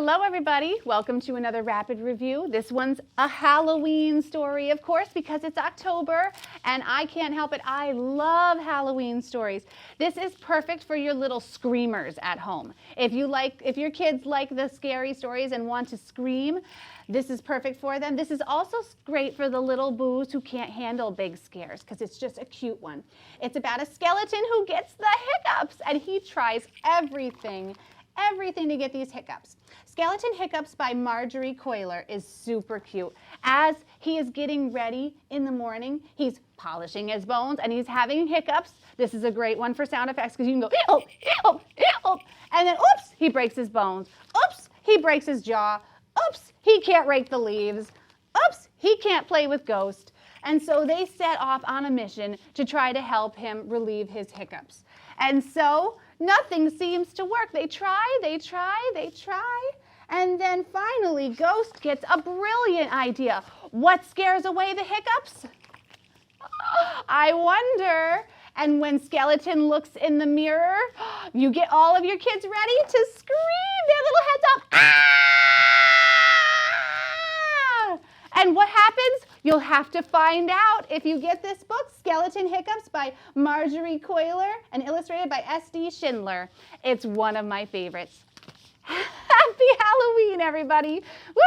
Hello everybody, welcome to another rapid review. This one's a Halloween story, of course, because it's October and I can't help it. I love Halloween stories. This is perfect for your little screamers at home. If your kids like the scary stories and want to scream, this is perfect for them. This is also great for the little boos who can't handle big scares because it's just a cute one. It's about a skeleton who gets the hiccups and he tries everything to get these hiccups. Skeleton Hiccups by Marjorie Coiler is super cute. As he is getting ready in the morning, he's polishing his bones and he's having hiccups. This is a great one for sound effects because you can go, ew, ew, ew, and then oops, he breaks his bones. Oops, he breaks his jaw. Oops, he can't rake the leaves. Oops, he can't play with ghosts. And so they set off on a mission to try to help him relieve his hiccups. And so nothing seems to work. They try, and then finally Ghost gets a brilliant idea. What scares away the hiccups? I wonder. And when Skeleton looks in the mirror, you get all of your kids ready to scream their little heads up. Ah! And what happens? You'll have to find out if you get this book, Skeleton Hiccups by Marjorie Coiler and illustrated by S.D. Schindler. It's one of my favorites. Happy Halloween, everybody. Woo!